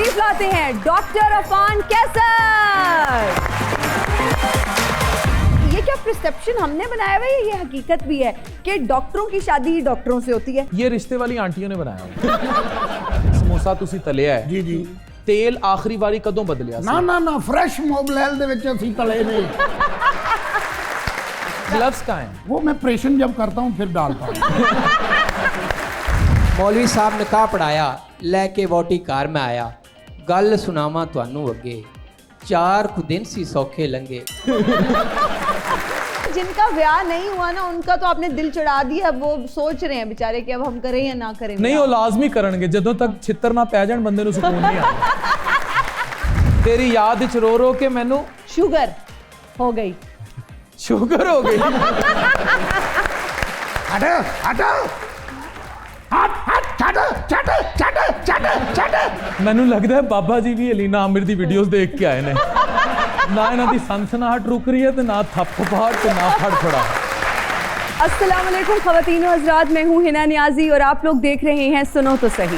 तशरीफ लाते हैं डॉक्टर अफान कैसर। ये क्या प्रिस्क्रिप्शन हमने बनाया हुआ है, ये हकीकत भी है कि डॉक्टरों की शादी ही डॉक्टरों से होती है? ये रिश्ते वाली आंटियों ने बनाया हुआ। समोसा तुसी तलिया है जी जी। तेल आखिरी बारी कदों बदलिया? ना ना ना फ्रेश मोबलैल दे विच असीं तले ने। ग्लव्स कहाँ हैं? वो मैं ऑपरेशन जब करता हूँ फिर डालता हूँ। मौलवी साहब ने कहा पढ़ाया लैके वोटी कार में आया गल सुनावा तुहानू अगे 4 कुछ दिन सी सौखे लंघे। जिनका ब्याह नहीं हुआ ना उनका तो आपने दिल चढ़ा दिया, अब वो सोच रहे हैं बेचारे कि अब हम करें या ना करें। नहीं वो लाजमी करनगे जदों तक छित्तर ना पै जाण बंदे नूं सुकून नहीं आता। तेरी याद विच रो रो के मैनू शुगर हो गई। शुगर हो गई। हटो हटो हट हट छाटो छाटो छाटो छाटो छाटो। मैनू लगता है बाबा जी भी अलीना आमिर दी वीडियोस देख के आए ने। ना इन्हां दी सनसनाहट रुक रही है तो ना थप्पड़ तो ना फड़फड़ा। अस्सलाम वालेकुम ख़वातीन व हज़रात, मैं हूँ हिना नियाज़ी और आप लोग देख रहे हैं सुनो तो सही।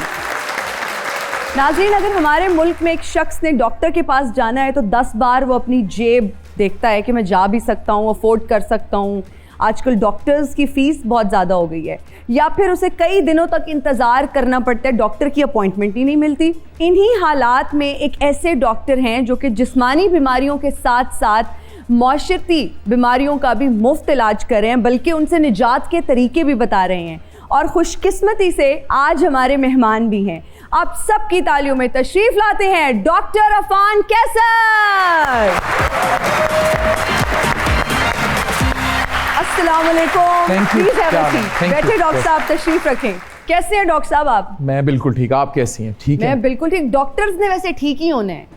नाज़रीन, अगर हमारे मुल्क में एक शख्स ने डॉक्टर के पास जाना है तो 10 बार वो अपनी जेब देखता है कि मैं जा भी सकता हूँ, अफोर्ड कर सकता हूँ। आजकल डॉक्टर्स की फ़ीस बहुत ज़्यादा हो गई है, या फिर उसे कई दिनों तक इंतज़ार करना पड़ता है, डॉक्टर की अपॉइंटमेंट ही नहीं मिलती। इन्हीं हालात में एक ऐसे डॉक्टर हैं जो कि जिस्मानी बीमारियों के साथ साथ मौशरती बीमारियों का भी मुफ्त इलाज कर रहे हैं, बल्कि उनसे निजात के तरीके भी बता रहे हैं। और खुशकिस्मती से आज हमारे मेहमान भी हैं। आप सबकी तालियों में तशरीफ लाते हैं डॉक्टर अफान कैसर। अस्सलाम वालेकुम। Thank you. Please have a seat. Thank you. बैठे डॉक्टर साहब, तशरीफ रखें। कैसे हैं डॉक्टर साहब आप? मैं बिल्कुल ठीक, आप कैसी हैं? ठीक है मैं बिल्कुल ठीक। डॉक्टर्स ने वैसे ठीक ही होना है,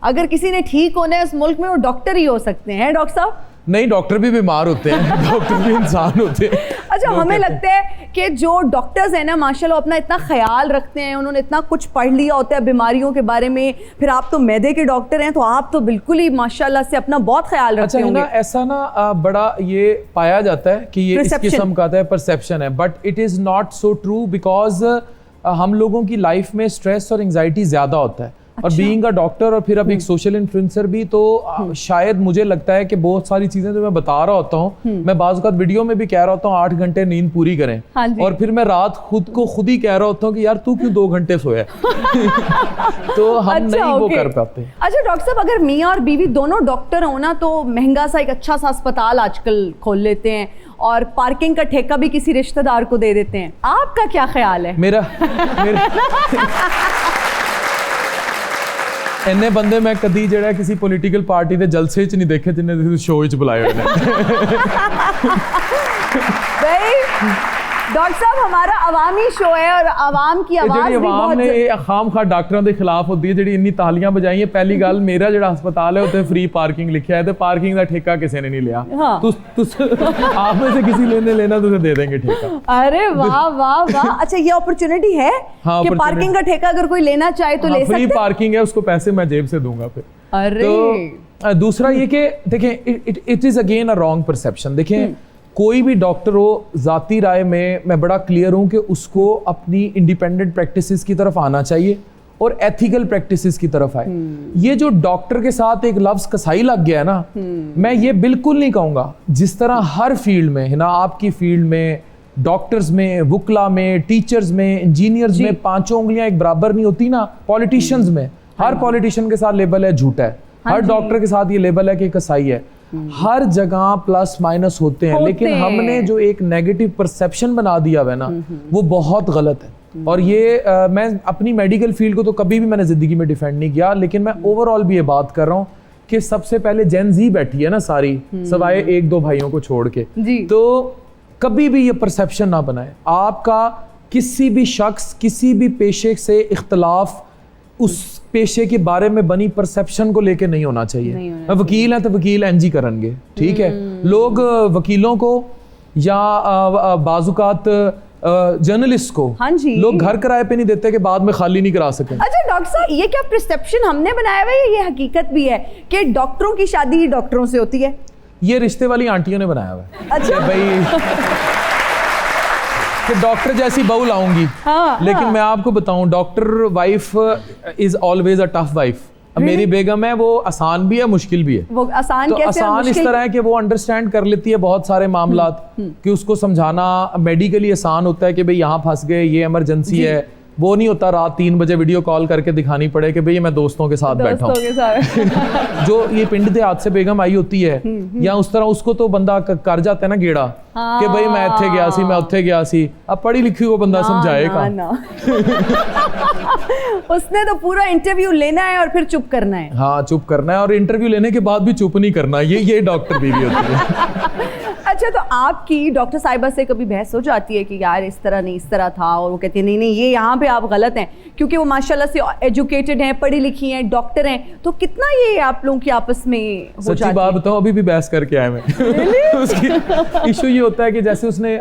अगर किसी ने ठीक होना है इस मुल्क में वो डॉक्टर ही हो सकते हैं। डॉक्टर साहब नहीं, डॉक्टर भी बीमार होते हैं। डॉक्टर भी इंसान होते हैं। अच्छा, हमें लगता है कि जो डॉक्टर्स हैं ना माशाल्लाह अपना इतना ख्याल रखते हैं, उन्होंने इतना कुछ पढ़ लिया होता है बीमारियों के बारे में। फिर आप तो मैदे के डॉक्टर हैं तो आप तो बिल्कुल ही माशाल्लाह से अपना बहुत ख्याल रखते अच्छा है होंगे। ना, ऐसा ना बड़ा ये पाया जाता है कि ये इस Perception. किस्म का है, परसेप्शन है, but it is not so true because हम लोगों की लाइफ में स्ट्रेस और एंजाइटी ज़्यादा होता है। और बीइंग अ डॉक्टर और फिर अब एक सोशल इन्फ्लुएंसर भी, तो शायद मुझे लगता है कि बहुत सारी चीज़ें जो मैं बता रहा होता हूँ, मैं बाज़ औक़ात वीडियो में भी कह रहा होता हूँ 8 घंटे नींद पूरी करें, हाँ जी। और फिर मैं रात खुद ही कह रहा होता हूँ कि यार तू क्यों 2 घंटे सोया। तो हम अच्छा, नहीं वो ओके। कर पाते। अच्छा डॉक्टर साहब, अगर मियाँ और बीवी दोनों डॉक्टर हो ना तो महंगा सा एक अच्छा सा अस्पताल आजकल खोल लेते हैं और पार्किंग का ठेका भी किसी रिश्तेदार को दे देते हैं। आपका क्या ख्याल है? मेरा इन्ने बंदे मैं कदी जेड़ा किसी पॉलिटिकल पार्टी के जलसे च नहीं देखे जिन्हें शो च बुलाए हुए ने। भाई डॉक्टर साहब, हमारा अवामी शो है और अवाम की आवाज भी अवाम बहुत ने खाम खा डॉक्टरों के खिलाफ होती है जी इन्नी तालियां बजाई। पहली गल, मेरा जो अस्पताल है उत्ते फ्री पार्किंग लिखा है, तो पार्किंग का ठेका किसी ने नहीं लिया। हाँ। आप में से किसी लेना तो दे देंगे ठेका। अरे वाह वाह वाह। अच्छा, ये अपॉर्चुनिटी है हाँ, कि opportunity। पार्किंग का ठेका अगर कोई लेना चाहे तो ले सकते फ्री हैं? पार्किंग है, उसको पैसे मैं जेब से दूंगा फिर। अरे तो दूसरा ये कि देखें, it is again a wrong perception. देखें, कोई भी डॉक्टर हो, ज़ाती राय में मैं बड़ा क्लियर हूँ कि उसको अपनी इंडिपेंडेंट प्रैक्टिसेस की तरफ आना चाहिए और एथिकल प्रैक्टिसेस की तरफ आए। ये जो डॉक्टर के साथ एक लफ्ज़ कसाई लग गया है ना, मैं ये बिल्कुल नहीं कहूँगा। जिस तरह हर फील्ड में है ना, आपकी फील्ड में, डॉक्टर्स में, वुकला में, टीचर्स में, इंजीनियर्स में 5 उंगलियां एक बराबर नहीं होती ना। पॉलिटिशियंस में हर पॉलिटिशियन के साथ लेबल है झूठा है, हर डॉक्टर के साथ ये लेबल है कि कसाई है। हर जगह प्लस माइनस होते हैं, लेकिन हमने जो एक नेगेटिव परसेप्शन बना दिया है ना, वो बहुत गलत है। और ये मैं अपनी मेडिकल फील्ड को तो कभी भी मैंने जिंदगी में डिफेंड नहीं किया, लेकिन मैं ओवरऑल भी ये बात कर रहा हूँ कि सबसे पहले जेन जी बैठी है ना सारी, सवाए 1-2 भाइयों को छोड़ के, तो कभी भी ये परसेप्शन ना बनाए। आपका किसी भी शख्स, किसी भी पेशे से इख्तलाफ उस पेशे के बारे में बनी परसेप्शन को लेके नहीं होना चाहिए। वकील हैं तो वकील एनजी करेंगे, ठीक है। लोग वकीलों को या बाजुकात जर्नलिस्ट को, हाँ जी, लोग घर किराए पे नहीं देते कि बाद में खाली नहीं करा सकें। अच्छा डॉक्टर साहब, ये क्या प्रिस्क्रिप्शन हमने बनाया हुआ है, ये हकीकत भी है कि डॉक्टरों की शादी ही डॉक्टरों से होती है? ये रिश्ते वाली आंटियों ने बनाया हुआ है। अच्छा भाई कि डॉक्टर जैसी बहू लाऊंगी। लेकिन मैं आपको बताऊं, doctor wife is always a tough wife. मेरी बेगम है, वो आसान भी है, मुश्किल भी है। वो आसान तो कैसे? आसान इस तरह है कि वो अंडरस्टैंड कर लेती है बहुत सारे मामलात, कि उसको समझाना मेडिकली आसान होता है कि भाई यहाँ फंस गए, ये इमरजेंसी है। वो नहीं होता रात 3 बजे वीडियो कॉल करके दिखानी पड़े कि भाई मैं दोस्तों के साथ बैठा हूँ। जो ये पिंड दे हाथ से बेगम आई होती है, या उस तरह उसको तो बंदा कर जाता है ना गेड़ा, कि भाई मैं इत्थे गया सी, मैं उत्थे गया सी। अब पढ़ी लिखी को बंदा समझाएगा। उसने तो पूरा इंटरव्यू लेना है और फिर चुप करना है। हाँ, चुप करना है, और इंटरव्यू लेने के बाद भी चुप नहीं करना। ये डॉक्टर बीवी होती है। अच्छा, तो आपकी डॉक्टर साहिबा से कभी बहस हो जाती है कि यार इस तरह नहीं, इस तरह था, और वो कहती है नहीं नहीं ये यहाँ पे आप गलत हैं, क्योंकि वो माशाल्लाह से एजुकेटेड हैं, पढ़ी लिखी हैं, डॉक्टर हैं, तो कितना ये आप लोगों की आपस में हो जाती है? सच्ची बात बताऊं, अभी भी बहस करके आए मैं। उसकी इशू ये होता है कि जैसे उसने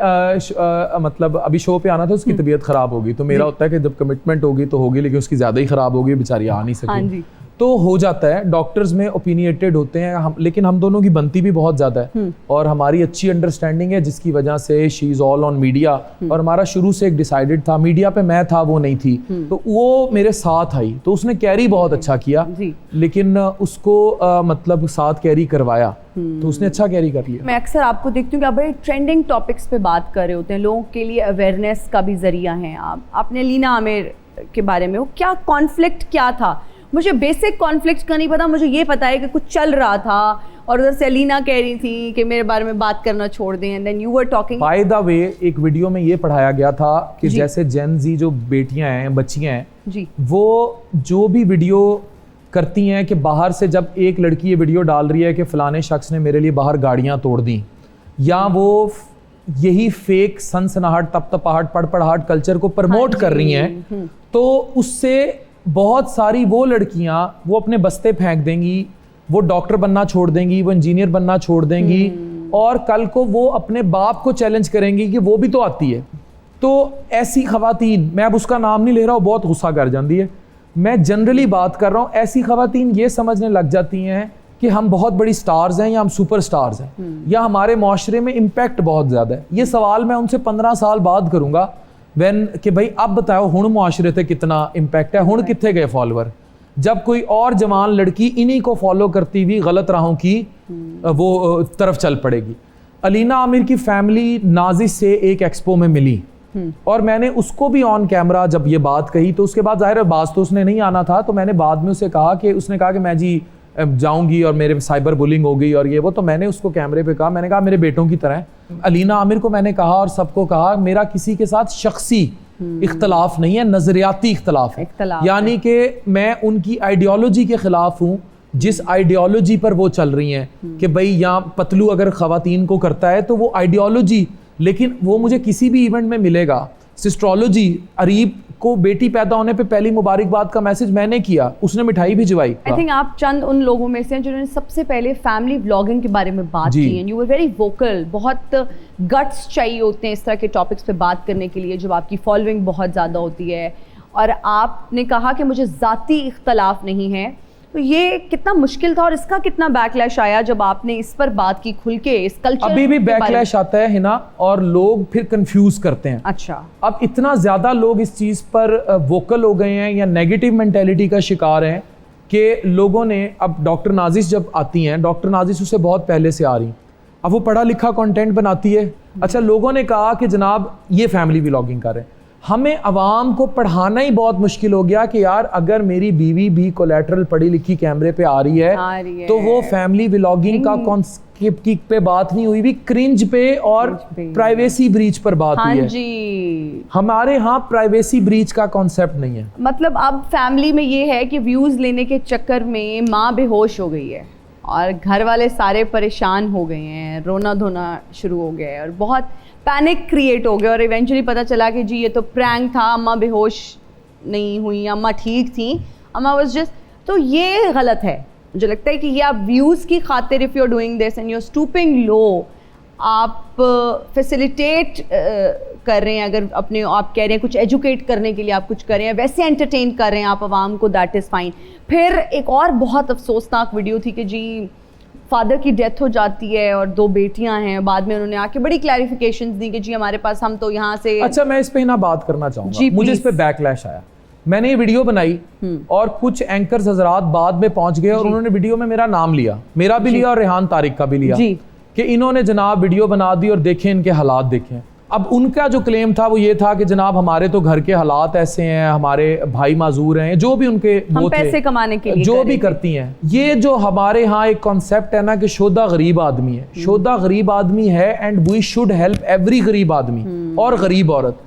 मतलब अभी शो पे आना था, उसकी तबीयत खराब होगी, तो मेरा होता है कि जब कमिटमेंट होगी तो होगी, लेकिन उसकी ज्यादा ही खराब होगी, बेचारी आ नहीं सकी। तो हो जाता है, डॉक्टर्स में ओपिनियटेड होते हैं लेकिन हम दोनों की बनती भी बहुत ज़्यादा है, और हमारी अच्छी अंडरस्टैंडिंग है, जिसकी वजह से she is all on media. और हमारा शुरू से एक डिसाइडेड था, मीडिया पे मैं था, वो नहीं थी, तो वो मेरे साथ आई। तो उसने कैरी बहुत अच्छा किया, लेकिन उसको मतलब साथ कैरी करवाया, तो उसने अच्छा कैरी कर लिया। मैं अक्सर आपको देखती हूँ कि आप बड़े ट्रेंडिंग टॉपिक्स पे बात कर रहे होते हैं, लोगों के लिए अवेयरनेस का भी जरिया हैं आप। आपने लीना आमिर के बारे में, वो क्या कॉन्फ्लिक्ट क्या था? मुझे बेसिक कॉन्फ्लिक्ट का नहीं पता, मुझे ये पता है कि कुछ चल रहा था और उधर से अलीना कह रही थी कि मेरे बारे में बात करना छोड़ दें, and then you were talking. By the way, एक वीडियो में ये पढ़ाया गया था कि जैसे जेन जी जो बेटियां हैं, बच्चियां हैं जी, वो जो भी वीडियो करती हैं कि बाहर से जब एक लड़की ये वीडियो डाल रही है कि फलाने शख्स ने मेरे लिए बाहर गाड़ियां तोड़ दी, या वो यही फेक सनसनाहट तपतपाहट पड़पड़ाहट कल्चर को प्रमोट कर रही हैं, तो उससे बहुत सारी वो लड़कियां वो अपने बस्ते फेंक देंगी, वो डॉक्टर बनना छोड़ देंगी, वो इंजीनियर बनना छोड़ देंगी, और कल को वो अपने बाप को चैलेंज करेंगी कि वो भी तो आती है। तो ऐसी खवातीन, मैं अब उसका नाम नहीं ले रहा हूँ, बहुत गुस्सा कर जाती है, मैं जनरली बात कर रहा हूँ, ऐसी खवातीन ये समझने लग जाती हैं कि हम बहुत बड़ी स्टार्स हैं, या हम सुपर स्टार्स हैं, या हमारे माशरे में इम्पैक्ट बहुत ज़्यादा है। ये सवाल मैं उनसे 15 साल बाद करूँगा वैन कि भाई अब बताओ हुण मुआशरे ते कितना इम्पैक्ट है, हुण कित्थे गए फॉलोअर, जब कोई और जवान लड़की इन्हीं को फॉलो करती हुई गलत राहों की वो तरफ चल पड़ेगी। अलीना आमिर की फैमिली नाजिश से एक एक्सपो में मिली, और मैंने उसको भी ऑन कैमरा जब ये बात कही, तो उसके बाद जाहिर है बात तो उसने नहीं आना था, तो मैंने बाद में उसे कहा कि उसने कहा कि मैं जी जाऊंगी और मेरे साइबर बुलिंग हो गई और ये वो, तो मैंने उसको कैमरे पे कहा, मैंने कहा मेरे बेटों की तरह अलीना आमिर को मैंने कहा और सबको कहा, मेरा किसी के साथ शख्सी इख्तलाफ नहीं है, नजरियाती इख्तलाफ है, यानी कि मैं उनकी आइडियोलॉजी के खिलाफ हूँ, जिस आइडियोलॉजी पर वो चल रही हैं कि भाई यहाँ पतलू अगर खवातीन को करता है तो वो आइडियोलॉजी, लेकिन वो मुझे किसी भी इवेंट में मिलेगा। सिस्ट्रोलॉजी, अरीब को बेटी पैदा होने पे पहली मुबारकबाद का मैसेज मैंने किया, उसने मिठाई भिजवाई। आई थिंक आप चंद उन लोगों में से हैं जिन्होंने सबसे पहले फैमिली व्लॉगिंग के बारे में बात की है। यू वर वेरी वोकल, बहुत गट्स चाहिए होते हैं इस तरह के टॉपिक्स पे बात करने के लिए जब आपकी फॉलोइंग बहुत ज़्यादा होती है, और आपने कहा कि मुझे ज़ाती इख्तलाफ नहीं है, तो ये कितना मुश्किल था और इसका कितना बैकलैश आया जब आपने इस पर बात की खुल के, इस कल्चर? अभी भी बैकलैश आता है हिना, और लोग फिर कंफ्यूज करते हैं। अच्छा, अब इतना ज्यादा लोग इस चीज पर वोकल हो गए हैं या नेगेटिव मेंटेलिटी का शिकार हैं कि लोगों ने, अब डॉक्टर नाजिश जब आती हैं, डॉक्टर नाजिश उससे बहुत पहले से आ रही, अब वो पढ़ा लिखा कंटेंट बनाती है। अच्छा, लोगों ने कहा कि जनाब ये फैमिली व्लॉगिंग कर रहे हैं, हमें अवाम को पढ़ाना ही बहुत मुश्किल हो गया कि यार अगर मेरी बीवी भी कोलैटरल पढ़ी लिखी कैमरे पे आ रही है तो वो फैमिली व्लॉगिंग का कॉन्सेप्ट पे बात नहीं हुई भी, क्रिंज पे और प्राइवेसी ब्रीच पर बात हुई है। जी, हमारे यहाँ प्राइवेसी ब्रीच का कॉन्सेप्ट नहीं है। मतलब अब फैमिली में ये है कि व्यूज लेने के चक्कर में माँ बेहोश हो गई है और घर वाले सारे परेशान हो गए हैं, रोना धोना शुरू हो गया है और बहुत पैनिक क्रिएट हो गया, और इवेंचुअली पता चला कि जी ये तो प्रैंक था, अम्मा बेहोश नहीं हुई, अम्मा ठीक थी, अम्मा वाज जस्ट। तो ये गलत है, मुझे लगता है कि ये आप व्यूज़ की खातिर if you are doing this and you are stooping low, आप फैसिलिटेट कर रहे हैं, अगर अपने आप कह रहे हैं कुछ एजुकेट करने के लिए आप कुछ कर रहे हैं, वैसे एंटरटेन कर रहे हैं आप आवाम को, दैट इज़ फाइन। फिर एक और बहुत अफसोसनाक वीडियो थी कि जी फादर की डेथ हो जाती है और 2 बेटियां हैं, बाद में उन्होंने आके बड़ी क्लैरिफिकेशंस दी कि जी हमारे पास, हम तो यहाँ से। अच्छा, मैं इस पे ना बात करना चाहूँगा, जी, मुझे इस please। पे बैकलैश आया। मैंने ये वीडियो बनाई और कुछ एंकर्स हजरात बाद में पहुंच गए और उन्होंने वीडियो में मेरा नाम लिया, मेरा भी लिया और रेहान तारिक का भी लिया, जी। कि इन्होंने जनाब वीडियो बना दी और देखें इनके हालात देखें। अब उनका जो क्लेम था वो ये था कि जनाब हमारे तो घर के हालात ऐसे हैं, हमारे भाई माजूर हैं, जो भी उनके हम वो थे, पैसे कमाने के लिए जो कर भी रहे थे। करती हैं। ये जो हमारे यहाँ एक कॉन्सेप्ट है ना कि शोधा गरीब आदमी है, शोधा गरीब आदमी है and we should help every गरीब आदमी और गरीब औरत,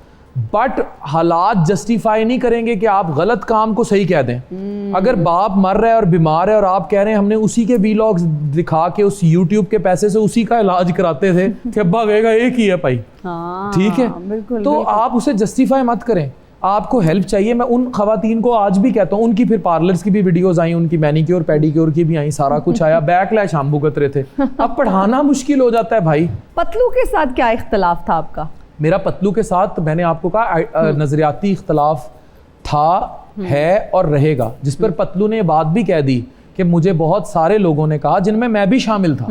बट हालात जस्टिफाई नहीं करेंगे कि आप गलत काम को सही कह दें। अगर बाप मर रहा है और बीमार है और आप कह रहे हैं हमने उसी के वीलॉग्स दिखा के उस यूट्यूब के पैसे से उसी का इलाज कराते थे कि अब्बा कहेगा एक ही है भाई, हाँ, ठीक है, बिल्कुल, तो बिल्कुल। आप उसे जस्टिफाई मत करें। आपको हेल्प चाहिए, मैं उन खवातीन को आज भी कहता हूँ, उनकी फिर पार्लर्स की भी वीडियोस आई, उनकी मैनिक्योर पेडिक्योर की भी आई, सारा कुछ आया, बैकलैश हम भुगत रहे थे। अब पढ़ाना मुश्किल हो जाता है भाई। पतलू के साथ क्या इख्तलाफ था आपका? मेरा पतलू के साथ, मैंने आपको कहा, नजरियाती इख्तलाफ था, है और रहेगा, जिस पर पतलू ने ये बात भी कह दी कि मुझे बहुत सारे लोगों ने कहा, जिनमें मैं भी शामिल था,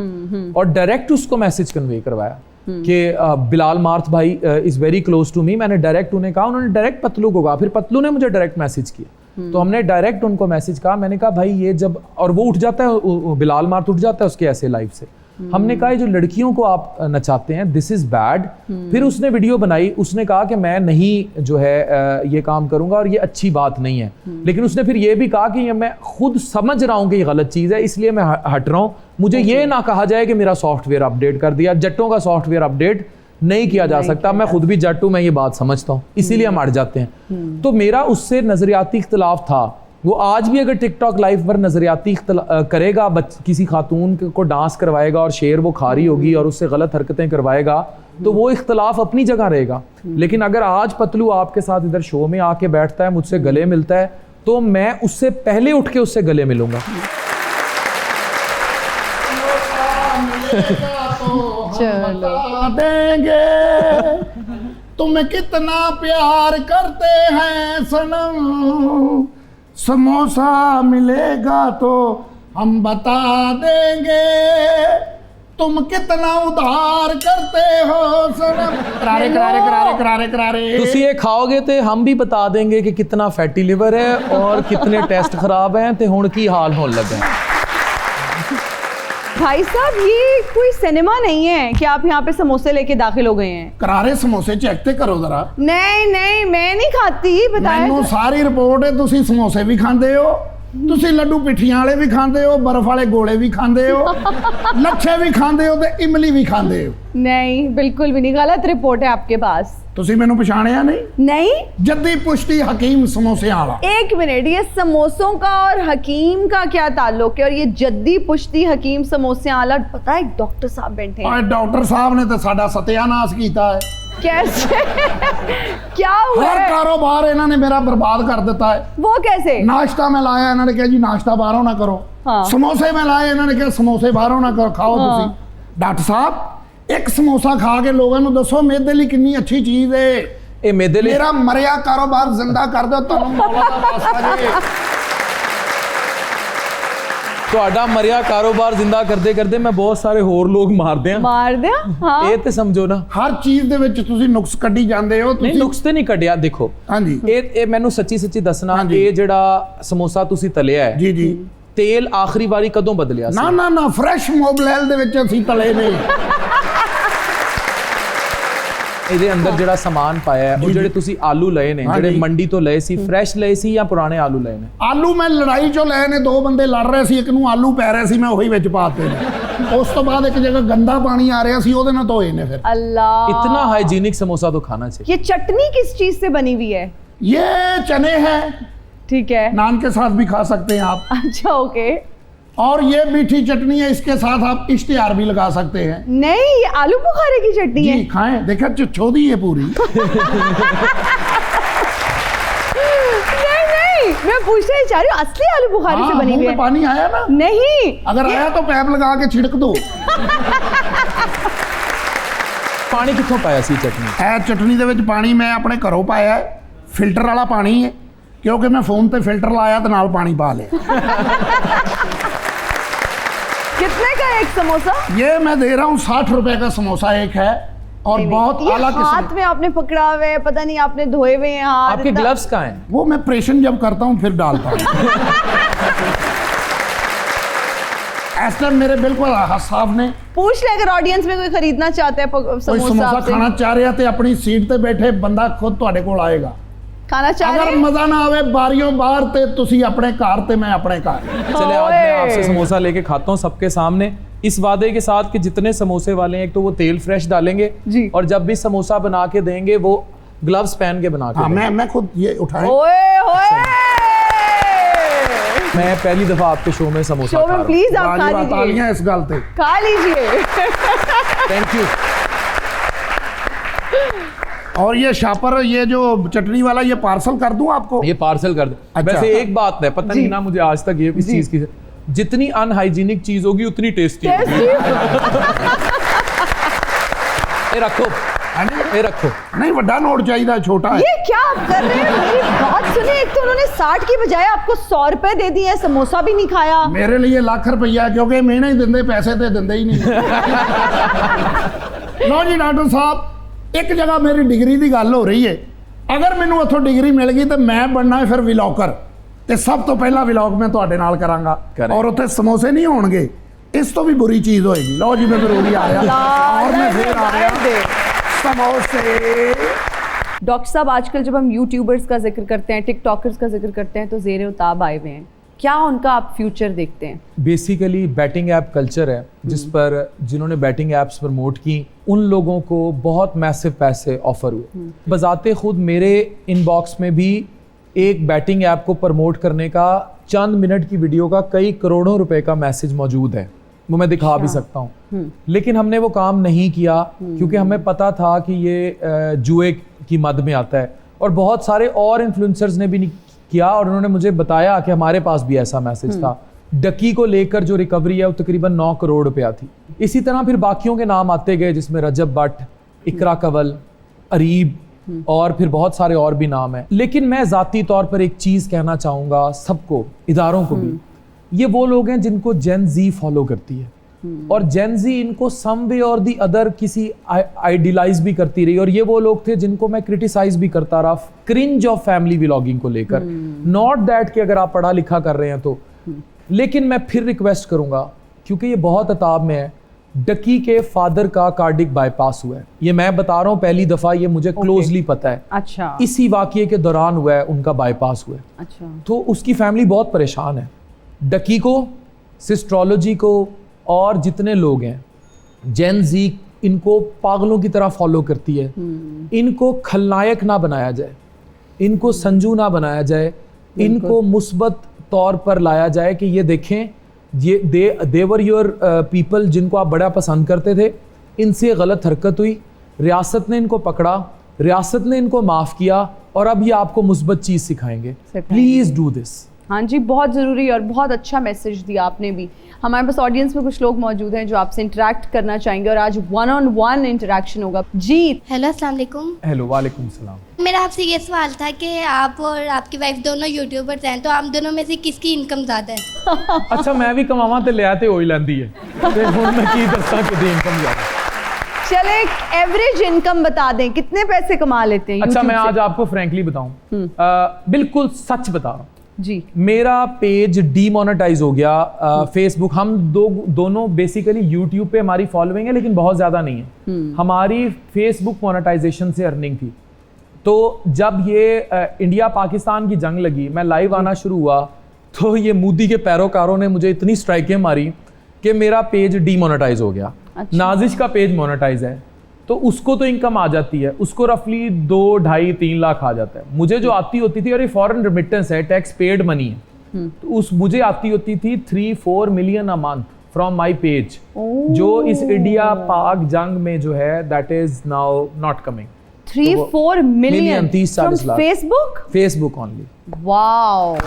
और डायरेक्ट उसको मैसेज कन्वे करवाया कि बिलाल मार्थ भाई is very close to me. मैंने डायरेक्ट उन्हें कहा, उन्होंने डायरेक्ट पतलू को कहा, फिर पतलू ने मुझे डायरेक्ट मैसेज किया, तो हमने डायरेक्ट उनको मैसेज कहा। मैंने कहा भाई ये जब, और वो उठ जाता है, बिलाल मार्थ उठ जाता है उसके ऐसे लाइव से। हमने कहा ये जो लड़कियों को आप नचाते हैं, दिस इज बैड। फिर उसने वीडियो बनाई, उसने कहा कि मैं नहीं जो है ये काम करूंगा और ये अच्छी बात नहीं है, लेकिन उसने फिर ये भी कहा कि ये मैं खुद समझ रहा हूँ कि ये गलत चीज़ है, इसलिए मैं हट रहा हूँ। मुझे ये ना कहा जाए कि मेरा सॉफ्टवेयर अपडेट कर दिया, जट्टों का सॉफ्टवेयर अपडेट नहीं किया जा सकता। मैं खुद भी जट हूँ, मैं ये बात समझता हूँ, इसीलिए हम अट जाते हैं। तो मेरा उससे नजरियाती इख्तलाफ था। वो आज भी अगर टिकटॉक लाइव पर नजरियाती करेगा, किसी खातून को डांस करवाएगा और शेर वो खा रही होगी और उससे गलत हरकतें करवाएगा, तो वो इख्तलाफ अपनी जगह रहेगा। लेकिन अगर आज पतलू आपके साथ इधर शो में आके बैठता है, मुझसे गले मिलता है, तो मैं उससे पहले उठ के उससे गले मिलूंगा। चलो देंगे तुम्हें कितना प्यार करते हैं सनम, समोसा मिलेगा तो हम बता देंगे तुम कितना उधार करते हो सनम। करारे करारे करारे करारे करारे। तुसी ये खाओगे तो हम भी बता देंगे कि कितना फैटी लिवर है और कितने टेस्ट खराब हैं ते हुण की हाल होने लगे। भाई साहब ये कोई सिनेमा नहीं है कि आप यहाँ पे समोसे लेके दाखिल हो गए हैं। करारे समोसे चेक ते करो जरा। नहीं नहीं मैं नहीं खाती, बताया ਮੈਨੂੰ ਸਾਰੀ ਰਿਪੋਰਟ ਹੈ, ਤੁਸੀਂ ਸਮੋਸੇ ਵੀ ਖਾਂਦੇ ਹੋ, ਤੁਸੀਂ ਲੱਡੂ ਪਿੱਠੀਆਂ ਵਾਲੇ ਵੀ ਖਾਂਦੇ ਹੋ, ਬਰਫ਼ ਵਾਲੇ ਗੋਲੇ ਵੀ ਖਾਂਦੇ ਹੋ, ਲੱਛੇ ਵੀ ਖਾਂਦੇ ਹੋ ਤੇ ਇਮਲੀ ਵੀ ਖਾਂਦੇ ਹੋ। नहीं बिल्कुल भी नहीं, गलत रिपोर्ट है आपके पास। ਤੁਸੀਂ ਮੈਨੂੰ ਪਛਾਣਿਆ ਨਹੀਂ? नहीं, जद्दी पुश्ती हकीम समोसियां वाला। एक मिनट, ये समोसों का और हकीम का क्या ताल्लुक है? और ये जद्दी पुश्ती हकीम समोसे आला, पता है डॉक्टर साहब बैठे हैं। और डॉक्टर साहब ने तो साडा सत्यानाश कीता है। कैसे? क्या हुआ हर है? कारोबार इन्होंने मेरा बर्बाद कर दिता है। वो कैसे? नाश्ता में लाया, इन्होंने कहा जी नाश्ता बाहरों ना करो। हाँ। समोसे में लाए, इन्होंने कहा समोसे बाहरों ना करो, खाओ हाँ। तुसी। डॉक्टर साहब एक समोसा खा के लोगों को दसो मेरे लिए कितनी अच्छी चीज है। ये मेरे लिए मेरा मरिया कारोबार जिंदा कर दो, तुहानू मौला दा वास्ता जी। ਤੁਹਾਡਾ ਮਰਿਆ ਕਾਰੋਬਾਰ ਜ਼ਿੰਦਾ ਕਰਦੇ ਕਰਦੇ ਮੈਂ ਬਹੁਤ ਸਾਰੇ ਹੋਰ ਲੋਕ ਮਾਰ ਦਿਆਂ। मार दिया? हाँ। ਇਹ ਤੇ ਸਮਝੋ ਨਾ, ਹਰ ਚੀਜ਼ ਦੇ ਵਿੱਚ ਤੁਸੀਂ ਨੁਕਸ ਕੱਢੀ ਜਾਂਦੇ ਹੋ। ਨਹੀਂ ਨੁਕਸ ਤੇ ਨਹੀਂ ਕੱਢਿਆ। ਦੇਖੋ ਹਾਂਜੀ ਇਹ ਮੈਨੂੰ ਸੱਚੀ ਸੱਚੀ ਦੱਸਣਾ, ਹਾਂਜੀ। ਇਹ ਜਿਹੜਾ ਸਮੋਸਾ ਤੁਸੀਂ ਤਲਿਆ ਹੈ, ਜੀ ਜੀ। ਤੇਲ ਆਖਰੀ ਵਾਰੀ ਕਦੋਂ ਬਦਲਿਆ ਸੀ? ਨਾ ਨਾ ਨਾ ਫਰੈਸ਼ ਮੋਬਲੈਲ ਦੇ ਵਿੱਚ ਅਸੀਂ ਤਲੇ ਨੇ। ਇਹਦੇ ਅੰਦਰ ਜਿਹੜਾ ਸਮਾਨ ਪਾਇਆ ਹੈ, ਉਹ ਜਿਹੜੇ ਤੁਸੀਂ ਆਲੂ ਲਏ ਨੇ, ਜਿਹੜੇ ਮੰਡੀ ਤੋਂ ਲਏ ਸੀ, ਫਰੈਸ਼ ਲਏ ਸੀ ਜਾਂ ਪੁਰਾਣੇ ਆਲੂ ਲਏ ਨੇ? ਆਲੂ ਮੈਂ ਲੜਾਈ ਚੋਂ ਲਏ ਨੇ, 2 ਬੰਦੇ ਲੜ ਰਹੇ ਸੀ, ਇੱਕ ਨੂੰ ਆਲੂ ਪੈ ਰਹੇ ਸੀ, ਮੈਂ ਉਹੀ ਵਿੱਚ ਪਾਤੇ ਨੇ। ਉਸ ਤੋਂ ਬਾਅਦ ਇੱਕ ਜਗ੍ਹਾ ਗੰਦਾ ਪਾਣੀ ਆ ਰਿਹਾ ਸੀ, ਉਹਦੇ ਨਾਲ ਧੋਏ ਨੇ ਫਿਰ। अल्लाह, इतना हाइजीनिक समोसा तो खाना चाहिए। ये चटनी किस चीज से बनी हुई है? ये चने हैं, ठीक है, नान के साथ भी खा सकते हैं आप। अच्छा ओके। और ये मीठी चटनी है, इसके साथ आप इश्तिहार भी लगा सकते हैं। नहीं, ये आलू बुखारे की चटनी है। जी खाएं, देखा छोदी है पूरी। नहीं नहीं, मैं पूछना ही चाह रही हूँ, असली आलू बुखारे से हाँ, बनी मुंह हुई में है? पानी आया ना? नहीं, अगर आया तो पैप लगा के छिड़क दो। ਪਾਣੀ ਕਿੱਥੋਂ ਪਾਇਆ ਸੀ ਚਟਨੀ? ਇਹ ਚਟਨੀ ਦੇ ਵਿੱਚ ਪਾਣੀ ਮੈਂ ਆਪਣੇ ਘਰੋਂ ਪਾਇਆ ਹੈ, ਫਿਲਟਰ ਵਾਲਾ ਪਾਣੀ ਹੈ, ਕਿਉਂਕਿ ਮੈਂ ਫੋਨ ਤੇ ਫਿਲਟਰ ਲਾਇਆ ਤੇ ਨਾਲ ਪਾਣੀ ਪਾ ਲਿਆ। कितने का एक समोसा? ये मैं दे रहा हूँ 60 रुपए का समोसा एक है, और बहुत ये आला हाथ किस्म। में आपने पकड़ा हुए है, पता नहीं आपने धोए हुए हैं हाथ। आपके इतना- ग्लव्स कहाँ हैं? वो मैं प्रेशन जब करता हूँ फिर डालता हूँ। इस टाइम मेरे बिल्कुल साफ ने पूछ ले अगर ऑडियंस में कोई खरीदना चाहता है कोई समोसा समोसा आपसे। खाना चाह रहा तो अपनी सीट ते बैठे बंदा खुद ਤੁਹਾਡੇ ਕੋਲ ਆਏਗਾ। खाना चाह रहे अगर हैं? मजा ना आवे बारियों बाहर ते तुसी अपने घर ते मैं अपने घर। चले आज मैं आपसे समोसा लेके खाता हूँ सबके सामने, इस वादे के साथ कि जितने समोसे वाले हैं एक तो वो तेल फ्रेश डालेंगे जी। और जब भी समोसा बना के देंगे वो ग्लव्स पहन के बना के हाँ देंगे। मैं खुद ये उठाए। ओए होए मैं पहली दफा आपके शो में समोसा शो खा में रहा हूँ। प्लीज आप खा बाजी लीजिए, तालियां इस गल ते। खा लीजिए। Thank you. और ये शापर ये जो चटनी वाला ये पार्सल कर दूं आपको? ये पार्सल कर दे। अच्छा। वैसे एक बात है, पता नहीं ना मुझे आज तक ये इस चीज की, जितनी अनहाइजीनिक चीज होगी उतनी टेस्टी होगी। टेस्टी। ये रखो, ये रखो। नहीं बड़ा नोट चाहिए, छोटा है। ये क्या आप कर रहे हैं? मेरी बात सुनिए, एक तो उन्होंने 60 की बजाय आपको 100 रुपए दे दिए हैं, समोसा भी नहीं खाया। मेरे लिए लाख रुपया, क्योंकि महीने ही दिंदे पैसे ते दिंदे ही नहीं। लो जी डॉक्टर साहब, एक जगह मेरी डिग्री की गल हो रही है, अगर मैनू उथों डिग्री मिल गई तो मैं बनना है फिर विलॉकर, ते सब तो पहला विलॉग मैं तुहाडे नाल करांगा, करें। और उत्थे समोसे नहीं होणगे, इस तो भी बुरी चीज होएगी। लो जी मैं जरूरी आ रहा, और मैं फिर आ रहा समोसे। डॉक्टर साहब, आजकल जब हम यूट्यूबर्स का जिक्र करते हैं, टिकटॉकर्स का जिक्र करते हैं, तो ज़ेरे उताब आए हुए हैं, क्या उनका आप फ्यूचर देखते हैं? बेसिकली बैटिंग ऐप कल्चर है जिस पर जिन्होंने बैटिंग ऐप्स प्रमोट की उन लोगों को बहुत मैसिव पैसे ऑफर हुए। बजाते खुद मेरे इनबॉक्स में भी एक बैटिंग ऐप को प्रमोट करने का चंद मिनट की वीडियो का कई करोड़ों रुपए का मैसेज मौजूद है, वो मैं दिखा भी सकता हूँ। लेकिन हमने वो काम नहीं किया क्योंकि हमें पता था कि ये जुए की मद में आता है, और बहुत सारे और इन्फ्लुएंसर्स ने भी नहीं किया, और उन्होंने मुझे बताया कि हमारे पास भी ऐसा मैसेज था। डकी को लेकर जो रिकवरी है वो तकरीबन 9 करोड़ रुपया थी। इसी तरह फिर बाकियों के नाम आते गए, जिसमें रजब भट्ट, इकरा कंवल, अरीब और फिर बहुत सारे और भी नाम हैं। लेकिन मैं ज़ाती तौर पर एक चीज़ कहना चाहूँगा सबको, इदारों को भी, ये वो लोग हैं जिनको जेन जी फॉलो करती है, और जेन जी इनको सम वे और दी अदर किसी आइडियलाइज भी करती रही, और ये वो लोग थे जिनको मैं क्रिटिसाइज भी करता रहा क्रिंज ऑफ फैमिली व्लॉगिंग को लेकर। नॉट दैट कि अगर आप पढ़ा लिखा कर रहे हैं तो, लेकिन मैं फिर रिक्वेस्ट करूंगा क्योंकि ये बहुत अताब में है, डकी के फादर का कार्डिक बाईपास हुआ है, ये मैं बता रहा हूँ पहली दफ़ा, ये मुझे क्लोजली पता है। अच्छा इसी वाकये के दौरान हुआ है उनका बाईपास हुआ है। अच्छा, तो उसकी फैमिली बहुत परेशान है। डकी को, सिस्ट्रोलॉजी को, और जितने लोग हैं जेन जी इनको पागलों की तरह फॉलो करती है। इनको खलनायक ना बनाया जाए, इनको संजू ना बनाया जाए, इनको मुस्बत तौर पर लाया जाए कि ये देखें ये देवर योर पीपल जिनको आप बड़ा पसंद करते थे, इनसे गलत हरकत हुई, रियासत ने इनको पकड़ा, रियासत ने इनको माफ़ किया, और अब ये आपको मुस्बत चीज़ सिखाएंगे। Please do this. हाँ जी, बहुत ज़रूरी और बहुत अच्छा मैसेज दिया आपने भी। हमारे पास ऑडियंस में कुछ लोग मौजूद हैं जो आपसे इंटरेक्ट करना चाहेंगे, और आज 1-on-1 इंटरेक्शन होगा। जी हेलो अस्सलाम वालेकुम। हेलो, वालेकुम सलाम। मेरा आपसे ये सवाल था कि आप और आपकी वाइफ दोनों यूट्यूबर्स हैं, तो आप दोनों में से किसकी इनकम ज़्यादा है? अच्छा, मैं भी कमावा ते लिया ते ओही लैंदी है, ते हुण मैं की दस्सां कि इनकम ज़्यादा। चले एवरेज इनकम बता दें, कितने पैसे कमा लेते हैं? अच्छा, YouTube मैं से? आज आपको फ्रैंकली बताऊं, बिल्कुल सच बता रहा हूँ, जी मेरा पेज डीमोनेटाइज हो गया। फेसबुक, हम दोनों बेसिकली यूट्यूब पे हमारी फॉलोइंग है लेकिन बहुत ज़्यादा नहीं है। हमारी फेसबुक मोनेटाइजेशन से अर्निंग थी। तो जब ये इंडिया पाकिस्तान की जंग लगी, मैं लाइव आना शुरू हुआ, तो ये मोदी के पैरोकारों ने मुझे इतनी स्ट्राइकें मारी कि मेरा पेज डीमोनेटाइज हो गया। अच्छा। नाजिश का पेज मोनेटाइज है, तो उसको तो इनकम आ जाती है, उसको रफली 2, 2.5-3 लाख आ जाता है। मुझे जो आती होती थी, और ये फॉरेन रिमिटेंस है, टैक्स पेड मनी है, तो मुझे आती होती थी 3-4 million a month from my page, जो इस इंडिया पाक जंग में जो है that is now not coming. 3-4 million 30-40 lakh Facebook only. Wow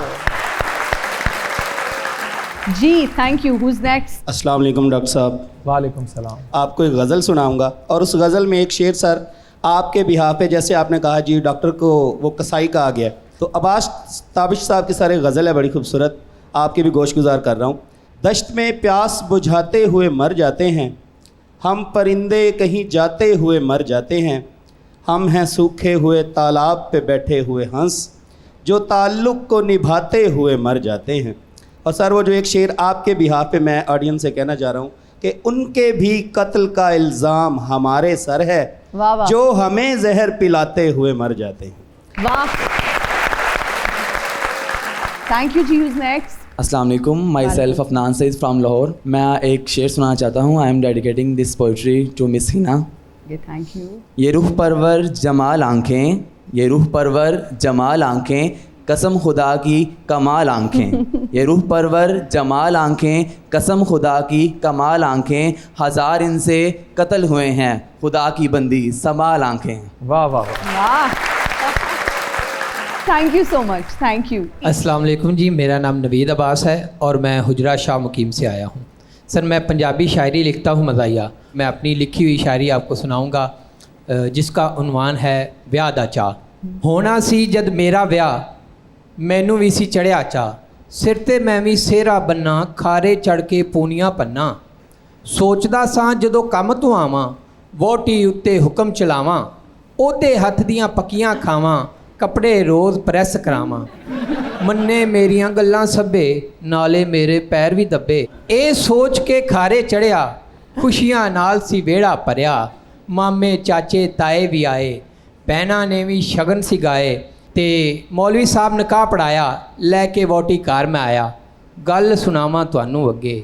जी, थैंक यू। Who's next? अस्सलाम वालेकुम डॉक्टर साहब। वालेकुम सलाम। आपको एक गज़ल सुनाऊंगा, और उस गज़ल में एक शेर सर आपके बिहार पे, जैसे आपने कहा जी डॉक्टर को वो कसाई कहा गया, तो अब्बास ताबिश साहब की सारे गज़ल है बड़ी खूबसूरत, आपके भी गोश गुजार कर रहा हूँ। दश्त में प्यास बुझाते हुए मर जाते हैं, हम परिंदे कहीं जाते हुए मर जाते हैं, हम हैं सूखे हुए तालाब पे बैठे हुए हंस जो ताल्लुक़ को निभाते हुए मर जाते हैं। और सर वो जो एक शेर आपके बिहाफ पे मैं ऑडियंस से कहना चाह रहा हूँ कि उनके भी कत्ल का इल्ज़ाम हमारे सर है, वाह वाह। जो हमें जहर पिलाते हुए मर जाते हैं। वाह, थैंक यू जी। Who's next? अस्सलाम वालेकुम, myself Afnan Saeed from Lahore. मैं एक शेर सुनाना चाहता हूँ। I am dedicating this poetry to miss Hina. Thank you. ये रूह परवर जमाल आंखें, ये रूह परवर जमाल आंखें, कसम खुदा की कमाल आंखें। ये रूह परवर जमाल आंखें, कसम खुदा की कमाल आंखें, हज़ार इनसे कत्ल हुए हैं, खुदा की बंदी संभाल आंखें। वाह वाह वाह। वाह, thank you so much, thank you. अस्सलाम वालेकुम जी, मेरा नाम नवीद अब्बास है और मैं हुजरा शाह मुकीम से आया हूँ। सर मैं पंजाबी शायरी लिखता हूँ मज़ाहिया। मैं अपनी लिखी हुई शायरी आपको सुनाऊँगा जिसका उन्वान है ब्याह दा चा। होना सी जद मेरा ब्याह, मैनू भी सी चढ़िया चा, सिर ते मैं भी सेहरा बन्ना, खारे चढ़ के पूनियां पन्ना। सोचदा सां जदों कम तो आवां, वोटी उत्ते हुक्म चलावां, ओदे हत्थ दियां पक्कियां खावां, कपड़े रोज़ प्रैस करावां। मन्ने मेरियां गल्लां सब्बे, नाले मेरे पैर भी दब्बे। ए सोच के खारे चढ़िया, खुशियां नाल सी वेड़ा भरिया। मामे चाचे ताए भी आए, भैनां ने भी शगन सी गाए, ते मौलवी साहब निकाह पढ़ाया, लैके वोटी कार मैं आया। गल सुनावां तुहानू अगे,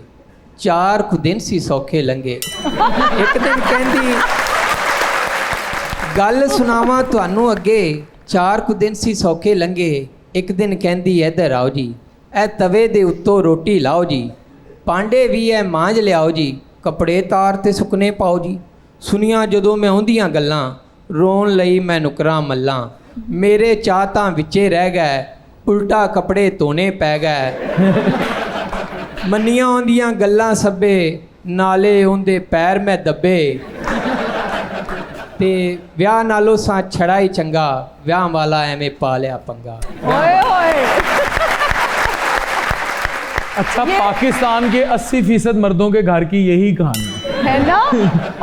4 कुछ दिन सी सौखे लंघे। एक दिन कहंदी गल सुनावां तुहानू अगे, 4 कुछ दिन सी सौखे लंघे। एक दिन कहंदी इधर आओ जी, ए तवे दे उत्तों रोटी लाओ जी, पांडे भी है मांज लियाओ जी, कपड़े तार ते सुकने पाओ जी। सुनिया जदों मैं उहदियां गल्लां, रोन लई मैं नुकरां मल्लां। मेरे चाह तां विचे रह गए, उल्टा कपड़े धोने पै गए। मन्नियां उहदियां गल्लां सब्बे, नाले उहदे पैर मैं दब्बे। ते विआह नालों सा छड़ा ही चंगा, विआह वाला एवें पा लिया पंगा। ओए होए। अच्छा, पाकिस्तान के 80% मर्दों के घर की यही कहानी है ना।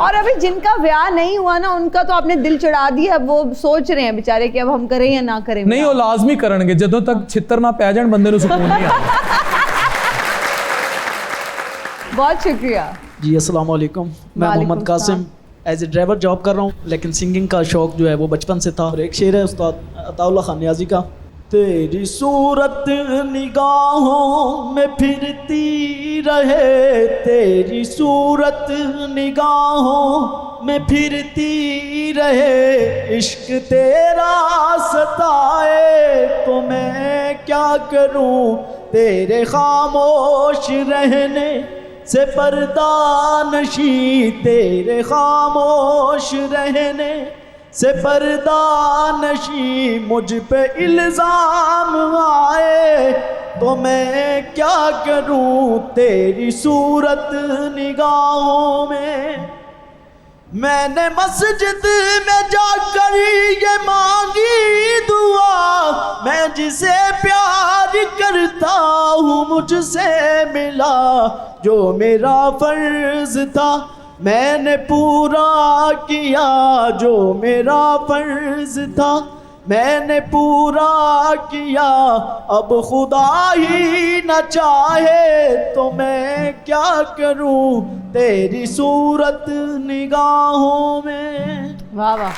और अभी जिनका ब्याह नहीं हुआ ना, उनका तो आपने दिल चढ़ा दिया। अब वो सोच रहे हैं बेचारे कि अब हम करें या ना करें। नहीं, वो लाजमी करनगे जदों तक छित्तर ना पै जाण बंदे नूं सुकून नहीं आता। बहुत शुक्रिया जी। अस्सलाम वालेकुम, मैं Mohammad Qasim as a driver job कर रहा हूँ, लेकिन सिंगिंग का शौक़ जो है वो बचपन से था। और एक शेर है उस्ताद अताउल्लाह खान नियाज़ी का, तेरी सूरत निगाहों में फिरती रहे, तेरी सूरत निगाहों में फिरती रहे, इश्क तेरा सताए तो मैं क्या करूं, तेरे खामोश रहने से पर्दा नशी, तेरे खामोश रहने से पर्दा नशी, मुझ पे इल्ज़ाम आए तो मैं क्या करूं, तेरी सूरत निगाहों में। मैंने मस्जिद में जाकर ये मांगी दुआ, मैं जिसे प्यार करता हूँ मुझसे मिला, जो मेरा फर्ज था मैंने पूरा किया, जो मेरा फर्ज था मैंने पूरा किया, अब खुदा ही न चाहे तो मैं क्या करूं, तेरी सूरत निगाहों में। वाह वाह।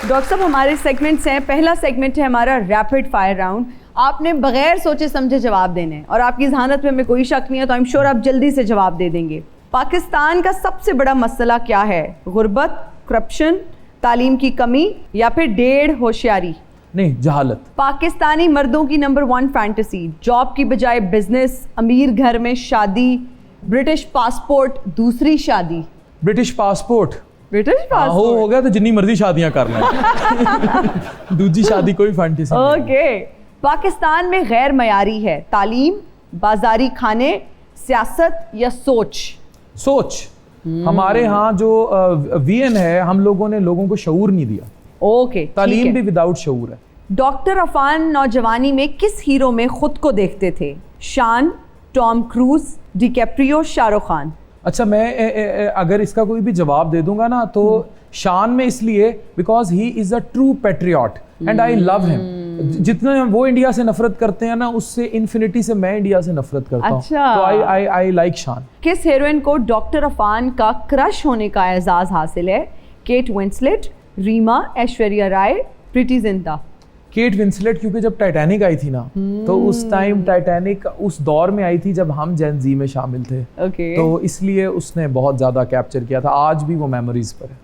डॉक्टर साहब, हमारे सेगमेंट्स हैं। पहला सेगमेंट है हमारा रैपिड फायर राउंड। आपने बगैर सोचे समझे जवाब देने हैं और आपकी जहानत में हमें कोई शक नहीं है, तो आई एम श्योर आप जल्दी से जवाब दे देंगे। पाकिस्तान का सबसे बड़ा मसला क्या है? गुर्बत, करप्शन, तालीम की कमी या फिर डेढ़ होशियारी? नहीं, जहालत। पाकिस्तानी मर्दों की नंबर 1 फैंटेसी, जॉब की बजाय बिजनेस, अमीर घर में शादी, ब्रिटिश पासपोर्ट, दूसरी शादी। British passport. ब्रिटिश पासपोर्ट हो गया तो जितनी मर्जी शादियां करना। दूसरी शादी कोई फैंटेसी नहीं। ओके। पाकिस्तान में गैर मयारी है तालीम, बाजारी खाने, सियासत या सोच? सोच। हमारे यहाँ जो वीएन है, हम लोगों ने लोगों को शऊर नहीं दिया। ओके, तालीम भी विदाउट शऊर है। डॉक्टर अफान नौजवानी में किस हीरो में खुद को देखते थे? शान, Tom cruise, DiCaprio, Shahrukh Khan. अच्छा, मैं अगर इसका कोई भी जवाब दे दूंगा ना तो शान में इसलिए because he is a true patriot and I love him. जितना वो इंडिया से नफरत करते हैं ना, उससे इन्फिनिटी से मैं इंडिया से नफरत करता हूँ। अच्छा। तो आई लाइक शान। किस हीरोइन को डॉक्टर अफान का क्रश होने का एजाज हासिल है? Kate Winslet, Reema, Aishwarya Rai, Preity Zinta. Kate Winslet, क्योंकि जब टाइटैनिक आई थी ना तो उस टाइम टाइटैनिक उस दौर में आई थी जब हम जेन जी में शामिल थे। तो इसलिए उसने बहुत ज़्यादा कैप्चर किया था। आज भी वो मेमोरीज पर है,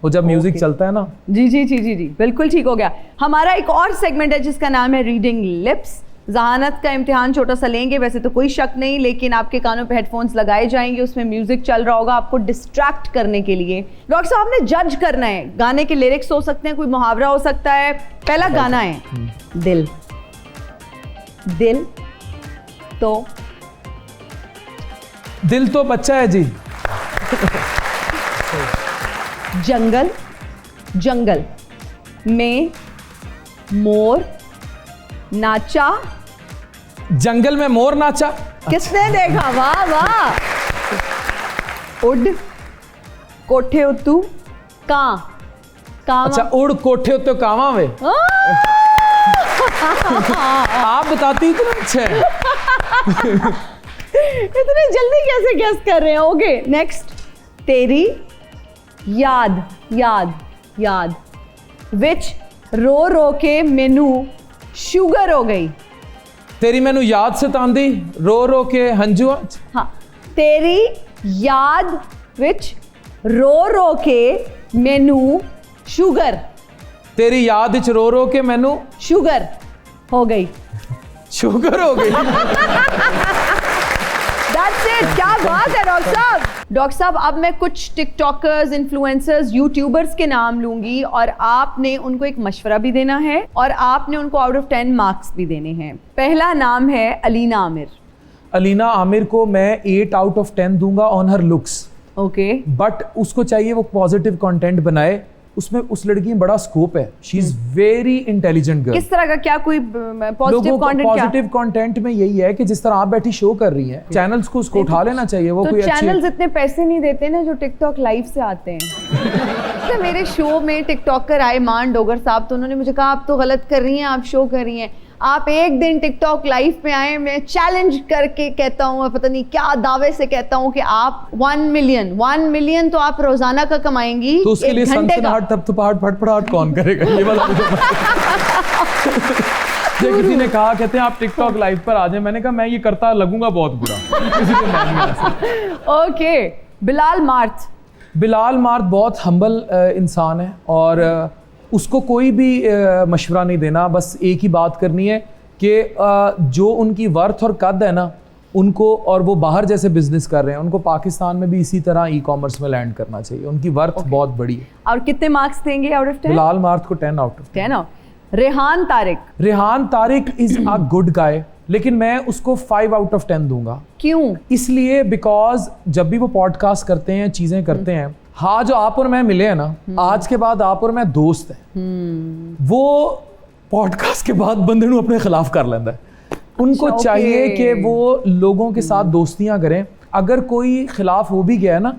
वो जब म्यूजिक चलता है ना। जी जी जी जी जी, बिल्कुल ठीक हो गया। हमारा एक और सेगमेंट है जिसका नाम है रीडिंग लिप्स। जहानत का इम्तिहान छोटा सा लेंगे, वैसे तो कोई शक नहीं, लेकिन आपके कानों पे हेडफोन्स लगाए जाएंगे, उसमें म्यूजिक चल रहा होगा आपको डिस्ट्रैक्ट करने के लिए। डॉक्टर साहब ने जज करना है, गाने के लिरिक्स हो सकते हैं, कोई मुहावरा हो सकता है। पहला गाना है दिल। दिल तो बच्चा है जी। जंगल। जंगल में मोर नाचा। जंगल में मोर नाचा। किसने देखा? वाह वाह। उड़ कोठे उतू कां कां। अच्छा, उड़ कोठे उत्ते कावा वे। आप बताती इतना अच्छा है। इतनी जल्दी कैसे गेस कर रहे हैं? Okay, next. तेरी याद याद याद विच रो रो के मेनू शुगर हो गई। तेरी मैनू याद सतांदी रो रो के हंजू। हाँ, तेरी याद विच रो रो के मेनू शुगर। तेरी याद विच रो रो के मैनू शुगर हो गई। शुगर हो गई। That's it, क्या बात है डॉक्टर साहब। डॉक्टर साहब, अब मैं कुछ टिकटॉकर्स, इन्फ्लुएंसर्स, यूट्यूबर्स के नाम लूंगी और आपने उनको एक मशवरा भी देना है और आपने उनको आउट ऑफ 10 मार्क्स भी देने हैं। पहला नाम है अलीना आमिर। अलीना आमिर को मैं 8 आउट ऑफ 10 दूंगा on her looks. Okay. But उसको चाहिए वो पॉजिटिव कंटेंट बनाए, उसमें उस लड़की में बड़ा स्कोप है। She is very intelligent girl. किस तरह का? क्या कोई पॉजिटिव कंटेंट? पॉजिटिव कंटेंट में यही है कि जिस तरह आप बैठी शो कर रही हैं, चैनल्स को उसको उठा लेना चाहिए। वो तो कोई अच्छी चैनल्स इतने पैसे नहीं देते ना जो टिकटॉक लाइव से आते हैं। तो मेरे शो में टिकटॉकर आए मान डोगर साहब, तो उन्होंने मुझे कहा आप तो गलत कर रही हैं, आप शो कर रही हैं, आप एक दिन टिकटॉक लाइव पे आए, मैं चैलेंज करके कहता हूँ, पता नहीं क्या दावे से कहता हूँ कि आप 1 मिलियन तो आप रोजाना का कमाएंगी। तो उसके लिए सनसनाहट थपथपाहट फटफड़ाहट कौन करेगा? ये वाला मुझे किसी ने कहा, कहते हैं आप टिकटॉक लाइव पर आ जाए। मैंने कहा मैं ये करता लगूंगा बहुत बुरा। Okay. Bilal math. Bilal math बहुत हम्बल इंसान है और उसको कोई भी मशवरा नहीं देना, बस एक ही बात करनी है कि जो उनकी वर्थ और कद है ना उनको, और वो बाहर जैसे बिजनेस कर रहे हैं, उनको पाकिस्तान में भी इसी तरह ई कॉमर्स में लैंड करना चाहिए। उनकी वर्थ बहुत बड़ी है। और कितने मार्क्स देंगे आउट ऑफ 10? बिलाल मार्थ को 10 out of 10। Rehan Tariq. Rehan Tariq is a good guy, लेकिन मैं उसको 5 आउट ऑफ 10 दूंगा। क्यों? इसलिए बिकॉज जब भी वो पॉडकास्ट करते हैं, चीजें करते हैं, हाँ जो आप और मैं मिले हैं ना, आज के बाद आप और मैं दोस्त हैं, वो पॉडकास्ट के बाद बंदे नू अपने खिलाफ कर लेंदा है। उनको चाहिए कि वो लोगों के साथ दोस्तियां करें। अगर कोई खिलाफ हो भी गया है ना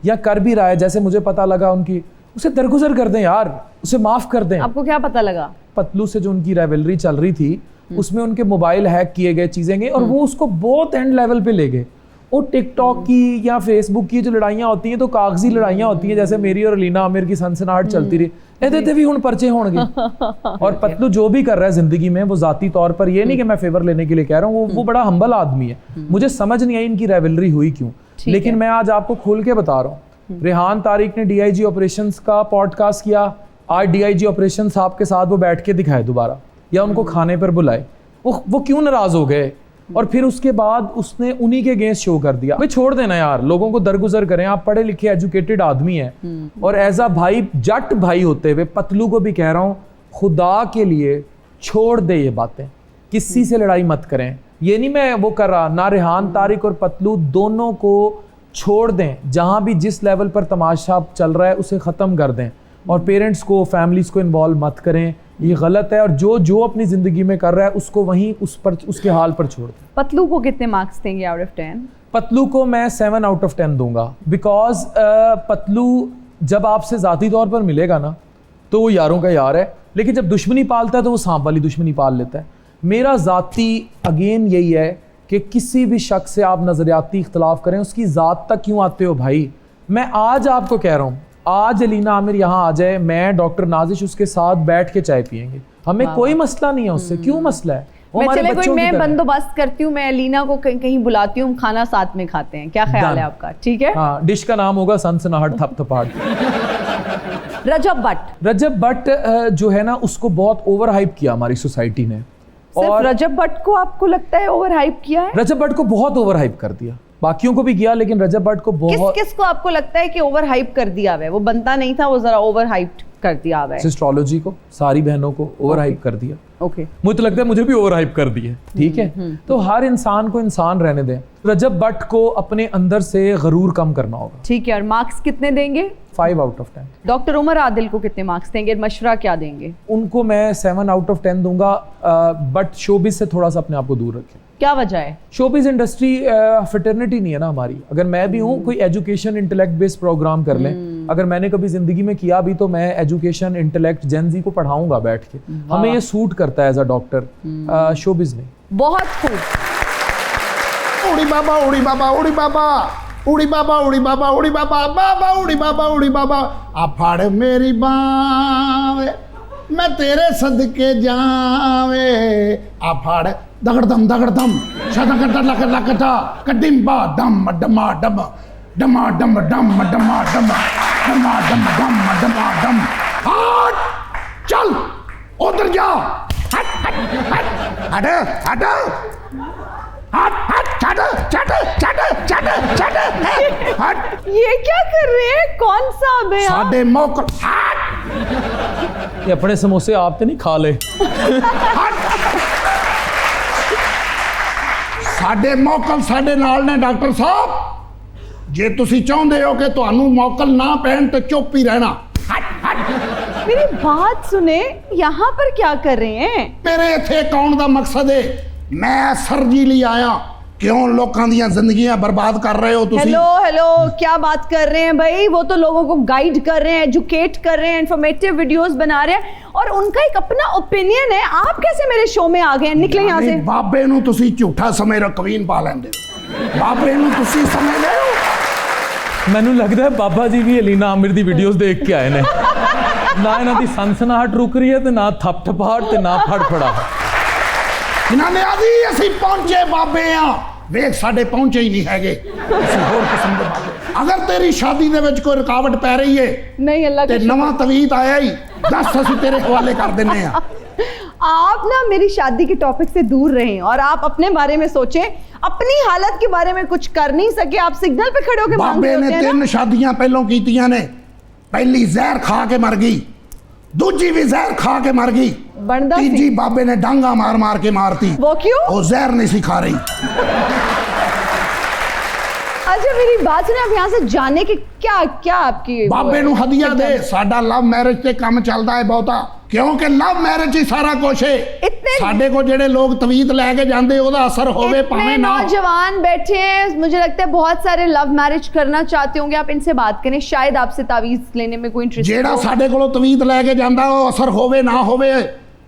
या कर भी रहा है, जैसे मुझे पता लगा उनकी, उसे दरगुजर कर दें यार, उसे माफ कर दें। आपको क्या पता लगा? पतलू से जो उनकी राइवलरी चल रही थी उसमें उनके मोबाइल हैक किए गए, चीजें गई, और वो उसको बहुत एंड लेवल पे ले गए। वो टिकटॉक की या फेसबुक की जो लड़ाइयाँ होती हैं तो कागजी लड़ाइयाँ होती हैं, जैसे मेरी और अलीना आमिर की सनसनाहट चलती रही, एदे भी हुण पर्चे होंगे। और पतलू जो भी कर रहा है जिंदगी में, वो जाती तौर पर, ये नहीं कि मैं फेवर लेने के लिए कह रहा हूँ, वो बड़ा हम्बल आदमी है। मुझे समझ नहीं आई इनकी राइवलरी हुई क्यों, लेकिन मैं आज आपको खोल के बता रहा हूँ। रेहान तारिक ने DIG ऑपरेशंस का पॉडकास्ट किया, आज DIG ऑपरेशन साहब के साथ वो बैठ के दिखाए दोबारा, या उनको खाने पर बुलाए, वो क्यों नाराज हो गए? और फिर उसके बाद उसने उन्हीं के अगेंस्ट शो कर दिया। भाई छोड़ देना यार, लोगों को दरगुजर करें। आप पढ़े लिखे एजुकेटेड आदमी हैं, और एज अ भाई, जट भाई होते हुए पतलू को भी कह रहा हूँ, खुदा के लिए छोड़ दे ये बातें, किसी से लड़ाई मत करें। ये नहीं मैं वो कर रहा ना, रेहान तारिक और पतलू दोनों को छोड़ दें। जहाँ भी जिस लेवल पर तमाशा चल रहा है उसे ख़त्म कर दें। और पेरेंट्स को, फैमिलीज़ को इन्वॉल्व मत करें, ये गलत है। और जो अपनी ज़िंदगी में कर रहा है उसको वहीं उसके हाल पर छोड़ दें। पतलू को कितने मार्क्स देंगे आउट ऑफ 10? पतलू को मैं 7 आउट ऑफ 10 दूंगा, बिकॉज पतलू जब आपसे ज़ाती तौर पर मिलेगा ना तो वो यारों का यार है, लेकिन जब दुश्मनी पालता है तो वो सांप वाली दुश्मनी पाल लेता है। मेरा ज़ाती अगेन यही है कि किसी भी शख्स से आप नज़रियाती इख्तलाफ करें, उसकी ज़ात तक क्यों आते हो भाई। मैं आज आपको कह रहा हूँ, आज अलीना आमिर यहाँ आ जाए, मैं डॉक्टर नाजिश उसके साथ बैठ के चाय पियेंगे, हमें कोई मसला नहीं है उससे। क्यों मसला है? मैं बंदोबस्त करती हूँ, मैं अलीना को कहीं बुलाती हूँ, खाना साथ में खाते हैं, क्या ख्याल है आपका? ठीक है। हाँ, डिश का नाम होगा सनसनाहट थपथपाहट। रजब भट्ट जो है ना, उसको बहुत ओवर हाइप किया हमारी सोसाइटी ने। और रजब भट्ट को आपको लगता है ओवर हाइप किया है? रजब भट्ट को बहुत ओवर हाइप कर दिया, बाकियों को भी किया, लेकिन रजब भट्ट को बहुत। किसको आपको लगता है कि ओवर हाइप कर दिया है? वो बनता नहीं था, वो जरा ओवर हाइप कर दिया है। एस्ट्रोलॉजी को, सारी बहनों को ओवर हाइप कर दिया। ओके, मुझे तो लगता है मुझे भी ओवर हाइप कर दिया। ठीक है, तो हर इंसान को इंसान रहने दें। रजब भट्ट को अपने अंदर से गरूर कम करना होगा। ठीक है, और मार्क्स कितने देंगे? 5 out of 10। Doctor Umar Adil को कितने मार्क्स देंगे? मशवरा क्या देंगे? उनको मैं 7 आउट ऑफ 10 दूंगा, बट शोबिज से थोड़ा सा अपने आप को दूर रखें। क्या वजह है? शोबिज इंडस्ट्री फिटर्निटी नहीं है ना हमारी। अगर मैं भी हूँ, कोई एजुकेशन इंटेलेक्ट बेस्ड प्रोग्राम कर लें। अगर मैंने कभी जिंदगी में किया भी तो मैं एजुकेशन इंटेलेक्ट जेनजी को पढ़ाऊंगा बैठ के। हमें ये सूट करता है एज अ डॉक्टर, शोबिज नहीं। बहुत खूब। उड़ी बाबा उड़ी बाबा उड़ी बाबा उड़ी बाबा उड़ी बाबा उड़ी बाबा बाबा उड़ी बाबा उड़ी बाबा, आ फाड़ मेरी बावे मैं तेरे सदके जावे, आ फाड़ दगड़दम शदकटा लकटा कडिम्बा डम डमा डम डमा डम डम डमा डम डमा डम डम डमा डम। हट चल उधर जा, हट हट हट हट हट हट हट चट चट चट चट हट। ये क्या कर रहे हैं? कौन सा बे? साडे मौकल हट। ये अपने समोसे आप तो नहीं खा ले। साडे मौकल साडे नाल ने डॉक्टर साहब, जे तुसी चाहुंदे हो कि तुहानू मौकल ना पैण तो चुप ही रहना। हट हट। मेरी बात सुने, यहाँ पर क्या कर रहे हैं? मेरे इत्थे कौन दा मकसद है? मैं सर जी लिए आया। क्यों लोकां दियां जिंदगियां बर्बाद कर रहे हो तुसी? हेलो, क्या बात कर रहे हैं भाई? वो तो लोगों को गाइड कर रहे हैं, एजुकेट कर रहे हैं, इन्फॉर्मेटिव वीडियोस बना रहे हैं, और उनका एक अपना ओपिनियन है। आप कैसे मेरे शो में आ गए? निकले यहाँ से। बाबे नू तुसी झूठा समय रकवीन पा लेंदे हो। बाबे नू तुसी समझ ले हो। मैनू लगता है बाबा जी भी अलीना आमिर दी वीडियोस देख के आए ने। ना इन्हां दी सनसनाहट रुक रही है ते ना थपथपाहट ते ना फड़फड़ाहट। इन्होंने आदि असी पहुंचे बाबे आ, वेख साडे पहुंचे ही नहीं हैगे। होर किस्म दे बाबे। अगर तेरी शादी दे विच कोई रुकावट पै रही है, नहीं अल्लाह ते नवा तवीत आया ही, दस असी तेरे हवाले कर देने आ। आप ना मेरी शादी के टॉपिक से दूर रहें और आप अपने बारे में सोचें। अपनी हालत के बारे में कुछ कर नहीं सके, आप सिग्नल पे खड़े होकर मांग रहे होते हैं ना। बाबे ने 3 शादियां पहलों कीतियां ने। पहली जहर खा के मर गई, दूजी भी जहर खा के मर गई, तीजी बाबे ने डांगा मार मार के मारती। वो क्यों? वो जहर नहीं सिखा रही। अच्छा मेरी बात सुने, आप यहाँ से जाने के क्या आपकी? बाबे नू हदिया दे। साडा लव मैरिज ते काम चलता है बहुता, क्योंकि लव मैरिज ही सारा कुछ है। साडे को जेडे लोग तवीत लेके जाते ओदा असर होवे भावे ना। नौजवान बैठे हैं, मुझे लगता है बहुत सारे लव मैरिज करना चाहते होंगे, आप इनसे बात करें, शायद आपसे तावीज लेने में कोई इंटरेस्ट। जेड़ा साडे कोलों तवीत लेके जांदा वो असर होवे ना होवे,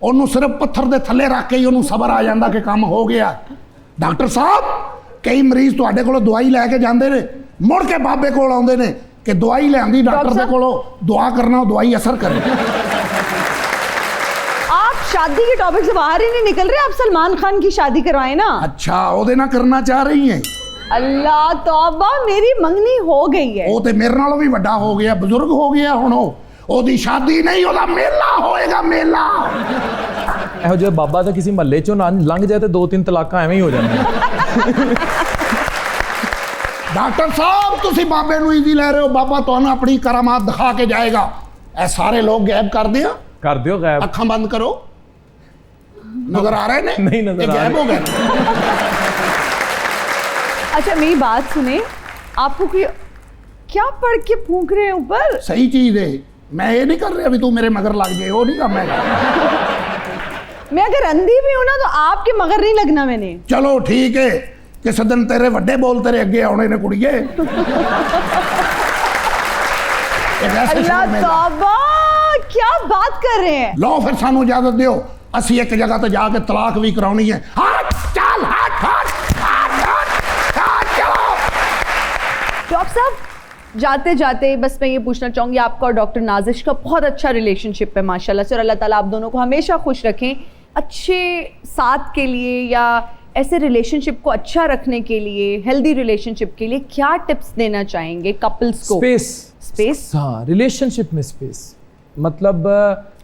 ओनू सिर्फ पत्थर दे थल्ले रख के ही ओनू सबर आ जांदा कि काम हो गया। डॉक्टर साहब, कई मरीज तुहाडे कोलों दवाई लेके जांदे ने, मुड़ के बाबे कोल आउंदे ने कि दवाई लियांदी डॉक्टर दे कोलों, दुआ करना दवाई असर करे। शादी के टॉपिक से बाहर ही नहीं निकल रहे। आप सलमान खान की शादी करवाए ना। अच्छा, ओदे ना करना चाह रही हैं? अल्लाह तौबा, मेरी मंगनी हो गई है। वो ते मेरे नालों भी बड़ा हो गया, बुजुर्ग हो गया। हुण ओदी शादी नहीं, ओदा मेला होएगा, मेला। ਇਹੋ ਜਿਹਾ ਬਾਬਾ ਤਾਂ ਕਿਸੇ ਮਹੱਲੇ ਚੋਂ ਲੰਘ ਜਾਏ ਤੇ 2-3 ਤਲਾਕਾਂ ਐਵੇਂ ਹੀ ਹੋ ਜਾਂਦੀਆਂ। डॉक्टर साहब, तुसी बाबे नू इजी ले रहे हो। बाबा तुहानू अपनी करामात दिखा के जाएगा। ए सारे लोग गैब कर दिया, कर दियो गैब। अखां बंद करो। नजर आ रहे ने? नहीं नजर आ रहे। गैब हो गए। अच्छा मेरी बात सुने, आपको कोई क्या पढ़ के फूंक रहे हैं ऊपर? सही चीज है। मैं ये नहीं कर रही अभी तू मेरे मगर लग जाए, वो नहीं करना है। मैं अगर अंधी भी हूं ना तो आपके मगर नहीं लगना मैंने। चलो ठीक है, किस दिन तेरे वड्डे बोल तेरे अगे आने ने कुड़िए। अल्लाह तौबा, क्या बात कर रहे हैं। लो फिर सानू इजाजत दियो, असी एक जगह तो जाके तलाक भी करानी है। हट चल हट हट हट हट हट चलो। डॉक्टर साहब जाते जाते बस मैं ये पूछना चाहूंगी, आपका और डॉक्टर नाजिश का बहुत अच्छा रिलेशनशिप है माशाल्लाह से, और अल्लाह ताला आप दोनों को हमेशा खुश रखें। अच्छे साथ के लिए या ऐसे रिलेशनशिप को अच्छा रखने के लिए, हेल्दी रिलेशनशिप के लिए क्या टिप्स देना चाहेंगे कपल्स को? स्पेस। हाँ, रिलेशनशिप में स्पेस मतलब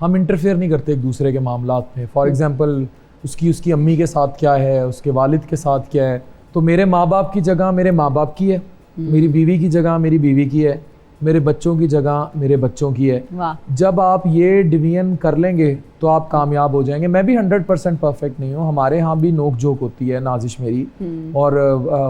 हम इंटरफेयर नहीं करते एक दूसरे के मामलात में। फॉर एग्जांपल उसकी अम्मी के साथ क्या है, उसके वालिद के साथ क्या है, तो मेरे माँ बाप की जगह मेरे माँ बाप की है, मेरी बीवी की जगह मेरी बीवी की है, मेरे बच्चों की जगह मेरे बच्चों की है। जब आप ये डिवीजन कर लेंगे तो आप कामयाब हो जाएंगे। मैं भी 100% परफेक्ट नहीं हूँ, हमारे यहाँ भी नोक झोंक होती है नाजिश मेरी, और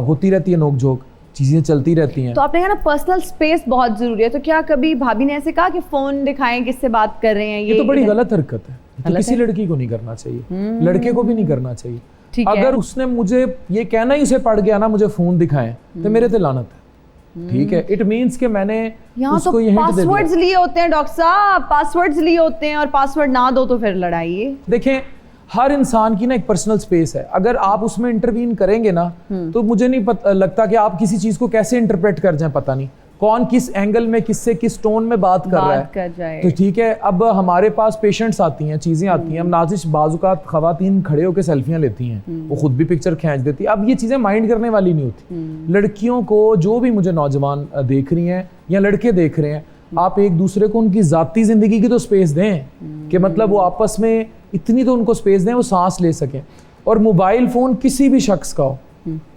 होती रहती है नोक झोंक, चीज़ें चलती रहती हैं। तो आपने कहा ना पर्सनल स्पेस बहुत जरूरी है, तो क्या कभी भाभी ने ऐसे कहा कि फोन दिखाएं किससे बात कर रहे हैं? ये तो बड़ी गलत हरकत है, तो किसी लड़की को नहीं करना चाहिए, लड़के को भी नहीं करना चाहिए। अगर उसने मुझे ये कहना ही उसे पड़ गया ना मुझे फोन दिखाएं, तो मेरे ते लानत है। ठीक है, इट मीन्स कि मैंने उसको ये हिंट दे दिया। पासवर्ड्स लिए होते हैं डॉक्टर साहब, पासवर्ड्स लिए होते हैं, और पासवर्ड ना दो तो फिर लड़ाई है। देखें, हर इंसान की ना एक पर्सनल स्पेस है, अगर आप उसमें इंटरवीन करेंगे ना तो मुझे नहीं लगता कि आप किसी चीज को कैसे इंटरप्रेट कर जाएं, पता नहीं कौन किस एंगल में किससे किस टोन में बात कर रहा है। तो ठीक है, अब हमारे पास पेशेंट्स आती हैं, चीज़ें आती हैं, हम नाजिश बाजुकात खवातीन खड़े होकर सेल्फियाँ लेती हैं, वो खुद भी पिक्चर खींच देती है। अब ये चीज़ें माइंड करने वाली नहीं होती। लड़कियों को, जो भी मुझे नौजवान देख रही हैं या लड़के देख रहे हैं, आप एक दूसरे को उनकी ज़ाती ज़िंदगी की तो स्पेस दें कि मतलब वो आपस में इतनी तो उनको स्पेस दें वो सांस ले सकें। और मोबाइल फ़ोन किसी भी शख्स का हो,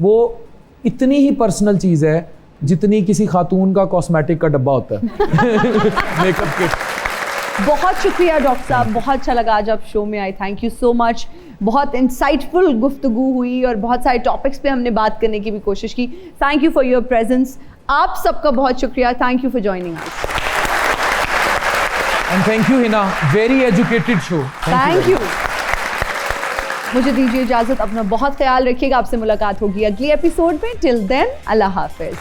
वो इतनी ही पर्सनल चीज़ है जितनी किसी खातून का कॉस्मेटिक का डब्बा होता है। Makeup kit. बहुत शुक्रिया डॉक्टर साहब, बहुत अच्छा लगा आज आप शो में आए, थैंक यू सो मच। बहुत इंसाइटफुल गुफ्तगू हुई और बहुत सारे टॉपिक्स पे हमने बात करने की भी कोशिश की। Thank you for your presence. आप सबका बहुत शुक्रिया, thank you for joining us. And thank you Hina, very educated show. Thank you. मुझे दीजिए इजाजत, अपना बहुत ख्याल रखिएगा। आपसे मुलाकात होगी अगली एपिसोड में। टिल देन अल्लाह हाफिज।